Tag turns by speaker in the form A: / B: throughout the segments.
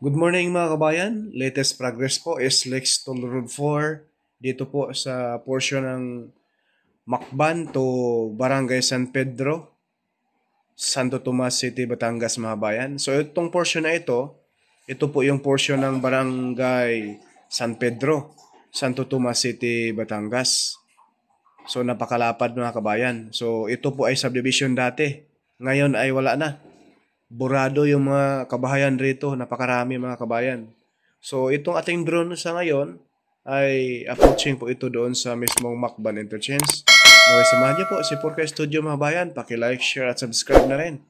A: Good morning mga kabayan. Latest progress po is Lex Toll Road 4 dito po sa portion ng Macban to Barangay San Pedro, Santo Tomas City, Batangas mga kabayan. So itong portion na ito po yung portion ng Barangay San Pedro, Santo Tomas City, Batangas. So napakalapad mga kabayan. So ito po ay subdivision dati. Ngayon ay wala na. Burado yung mga kabahayan rito, napakarami mga kabayan. So itong ating drone sa ngayon ay approaching po ito doon sa mismong Macban Interchange. Naway samahan niyo po si Porca Studio mga kabayan, paki-like, share at subscribe na rin.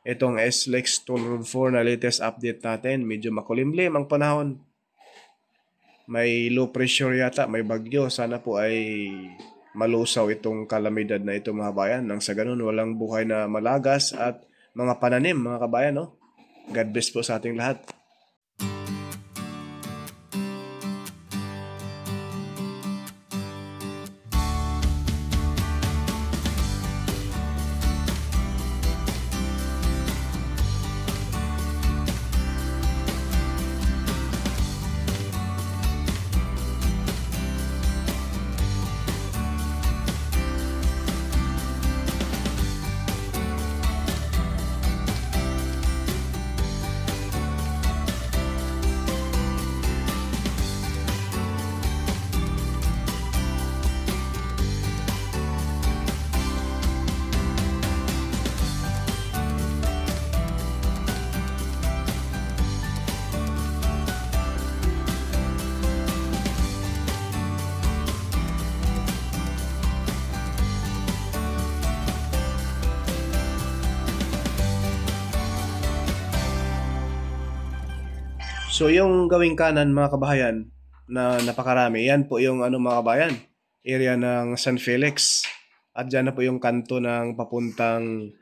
A: Itong SLEX Toll Road 4 na latest update natin, medyo makulimlim ang panahon. May low pressure yata, may bagyo, sana po ay malusaw itong kalamidad na ito mga kabayan. Nang sa ganun walang buhay na malagas at mga pananim mga kabayan, no? God bless po sa ating lahat. So yung gawing kanan mga kabahayan na napakarami, yan po yung mga kabayan, area ng San Felix. At dyan na po yung kanto ng papuntang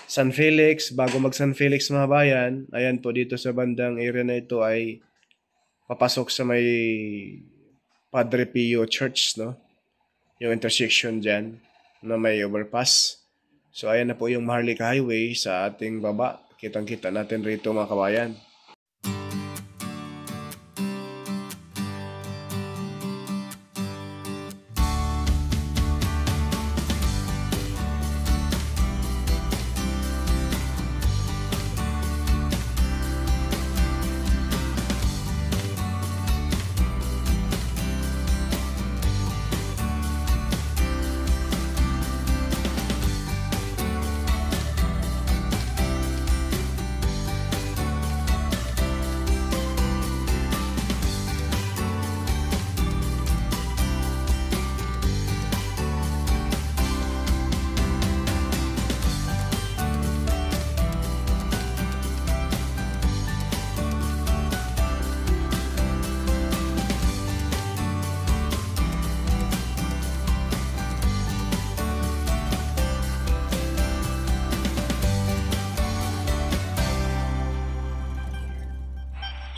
A: San Felix. Bago mag San Felix mga kabayan, ayan po dito sa bandang area na ito ay papasok sa may Padre Pio Church, no? Yung intersection dyan na may overpass. So ayan na po yung Maharlika Highway sa ating baba. Kitang-kita natin rito mga kabayan.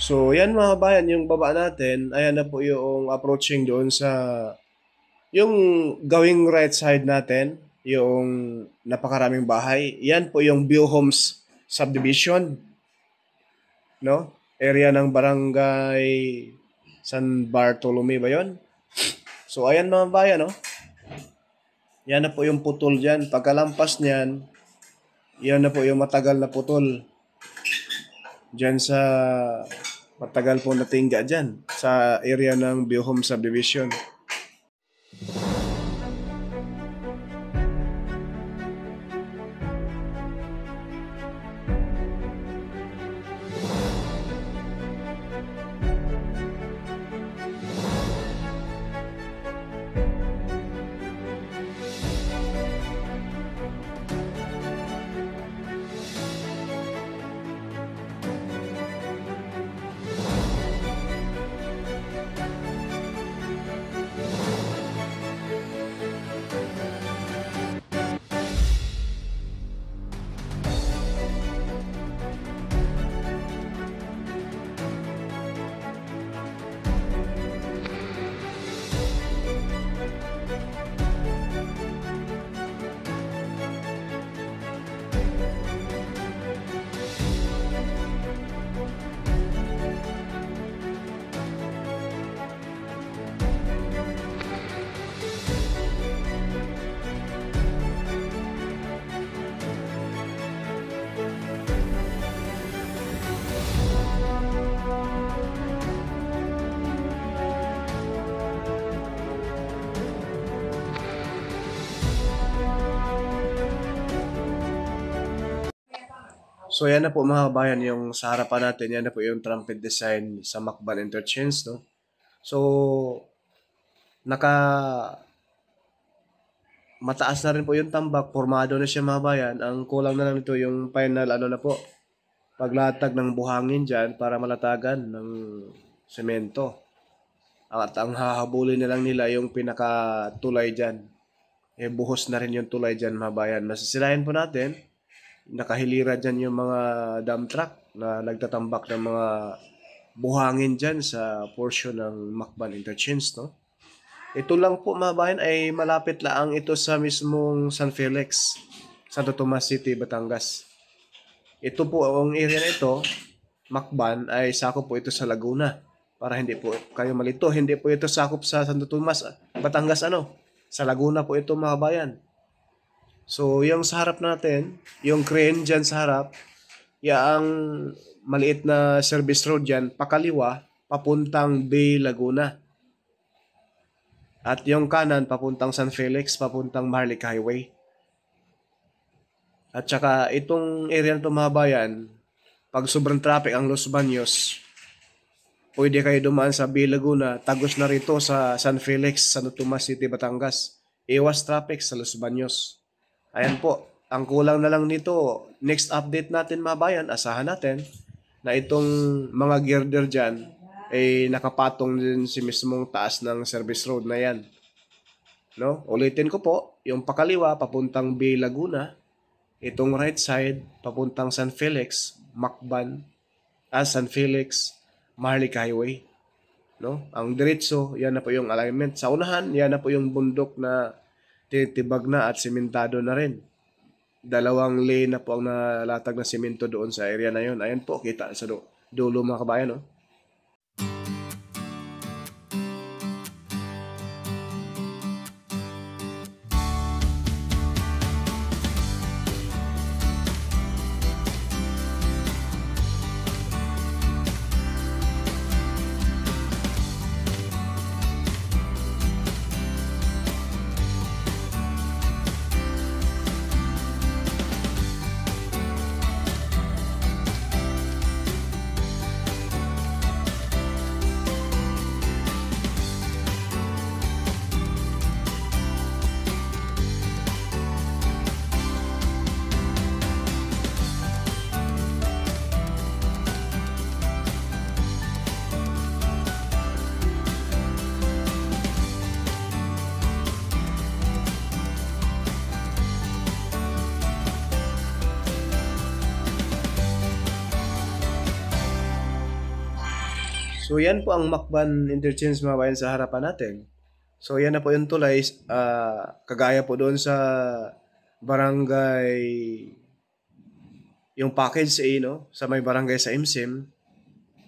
A: So, yan mga kabayan, yung baba natin, ayan na po yung approaching doon sa, yung gawing right side natin, yung napakaraming bahay. Yan po yung View Homes Subdivision, no? Area ng Barangay San Bartolome ba yun? So, ayan mga kabayan, no? Yan na po yung putol dyan. Pagkalampas niyan, yan na po yung matagal na putol. Dyan sa matagal po natingga dyan sa area ng View Home Subdivision. So yan na po mga kabayan, yung sa harapan natin, yan na po yung trumpet design sa Macban Interchange, no? So, naka mataas na rin po yung tambak, formado na siya mga kabayan. Ang kulang na lang nito yung final ano na po, paglatag ng buhangin dyan para malatagan ng semento. At ang hahabulin na lang nila yung pinakatulay dyan. Buhos na rin yung tulay dyan mga kabayan. Masisilayan po natin, nakahilira dyan yung mga dump truck na nagtatambak ng mga buhangin dyan sa portion ng Macban Interchange, no? Ito lang po mga bayan ay malapit lang ito sa mismong San Felix, Santo Tomas City, Batangas. Ito po ang area na ito, Macban, ay sakop po ito sa Laguna. Para hindi po kayo malito, hindi po ito sakop sa Santo Tomas, Batangas ano. Sa Laguna po ito mga bayan. So, yung sa harap natin, yung crane dyan sa harap, ang maliit na service road dyan, pakaliwa, papuntang Bay Laguna. At yung kanan, papuntang San Felix, papuntang Maharlika Highway. At saka itong area na ito mga bayan, pag sobrang traffic ang Los Baños, pwede kayo dumaan sa Bay Laguna, tagos na rito sa San Felix, Santo Tomas City, Batangas. Iwas traffic sa Los Baños. Ayan po, ang kulang na lang nito, next update natin mga bayan, asahan natin na itong mga girder dyan, ay nakapatong din si mismong taas ng service road na yan. No? Ulitin ko po, yung pakaliwa, papuntang Bay Laguna, itong right side, papuntang San Felix, Macban, San Felix, Maharlika Highway. No? Ang diretso, yan na po yung alignment. Sa unahan, yan na po yung bundok na tinitibag na at simentado na rin. Dalawang lane na po ang nalatag na simento doon sa area na yun. Ayan po, kita sa dulo mga kabayan. No? So yan po ang Macban Interchange mga bayan sa harapan natin. So yan na po yung tulay, kagaya po doon sa barangay, yung package A, no? Sa may barangay sa IMSIM,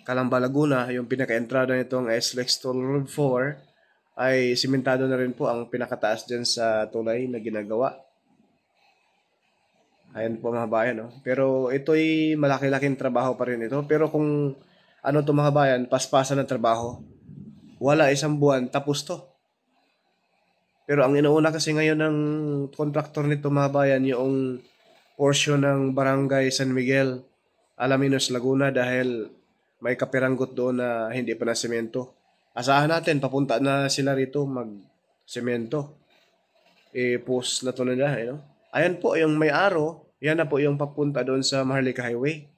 A: Calamba, Laguna, yung pinaka-entrada nitong SLEX Toll Road 4, ay simentado na rin po ang pinakataas dyan sa tulay na ginagawa. Ayan po mga bayan, no? Pero ito'y malaki-laking trabaho pa rin ito. Pero kung ano to mga bayan, paspasan ng trabaho, wala isang buwan, tapos to. Pero ang inuuna kasi ngayon ng kontraktor nito mga bayan, yung portion ng barangay San Miguel, Alaminos, Laguna, dahil may kapiranggot doon na hindi pa na semento. Asahan natin, papunta na sila rito mag-semento. Post na to nila, no? Ayan po, yung may araw, yan na po yung papunta doon sa Maharlika Highway,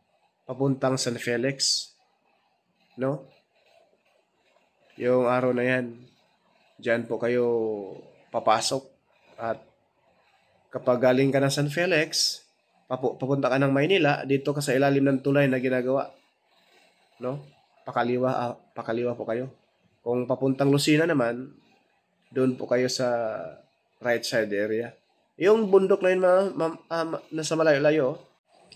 A: papuntang San Felix. No? Yung araw na yan, dyan po kayo papasok. At kapag galing ka ng San Felix, papunta ka ng Maynila, dito ka sa ilalim ng tulay na ginagawa. No? Pakaliwa po kayo. Kung papuntang Lucena naman, doon po kayo sa right side area. Yung bundok na yun, nasa malayo-layo,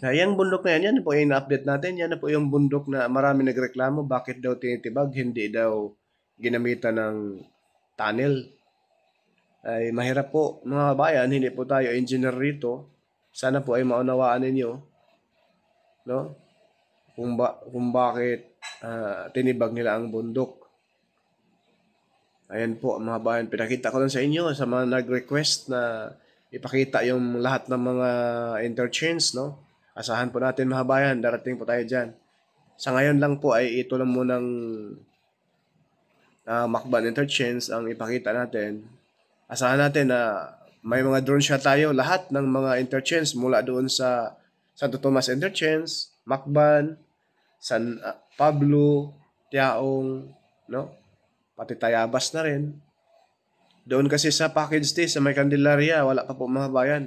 A: yung bundok na yan po yung na-update natin. Yan na po yung bundok na marami nagreklamo. Bakit daw tinitibag? Hindi daw ginamitan ng tunnel. Ay mahirap po mga bayan. Hindi po tayo engineer rito. Sana po ay maunawaan ninyo. No? Kung bakit tinibag nila ang bundok. Ayan po mga bayan. Pinakita ko lang sa inyo sa mga nag-request na ipakita yung lahat ng mga interchange. No? Asahan po natin mga bayan, darating po tayo dyan. Sa ngayon lang po ay ito lang munang Macban Interchange ang ipakita natin. Asahan natin na may mga drone shot tayo lahat ng mga interchange mula doon sa Santo Tomas Interchange, Macban, San Pablo, Tiaong, no? Pati Tayabas na rin. Doon kasi sa package stay sa may Candelaria, wala pa po mga bayan.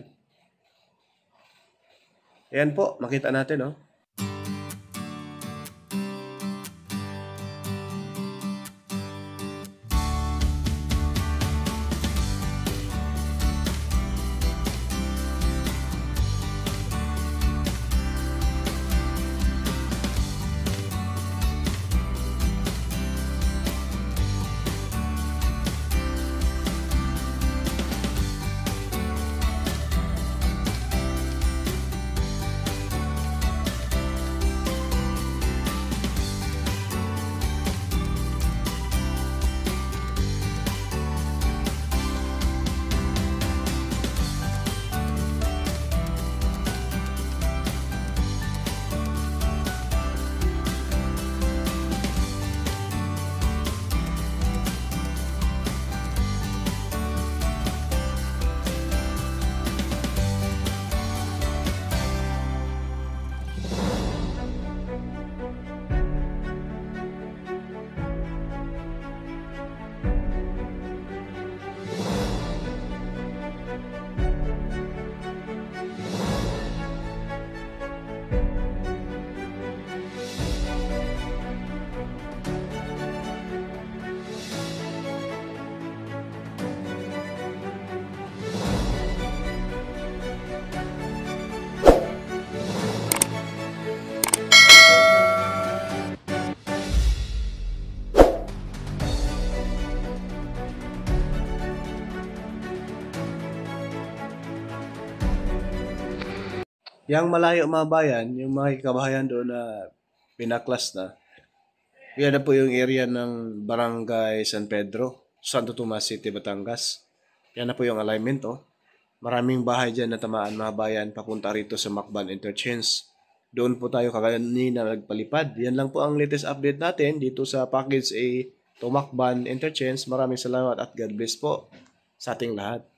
A: Ayan po, makita natin, no? Yang malayo mga bayan, yung mga kabahayan doon na pinaklas na, yan na po yung area ng Barangay San Pedro, Santo Tomas City, Batangas. Yan na po yung alignment, oh. Maraming bahay dyan na tamaan mga bayan papunta rito sa Macban Interchange. Doon po tayo kanina nagpalipad. Yan lang po ang latest update natin dito sa package A to Macban Interchange. Maraming salamat at God bless po sa ating lahat.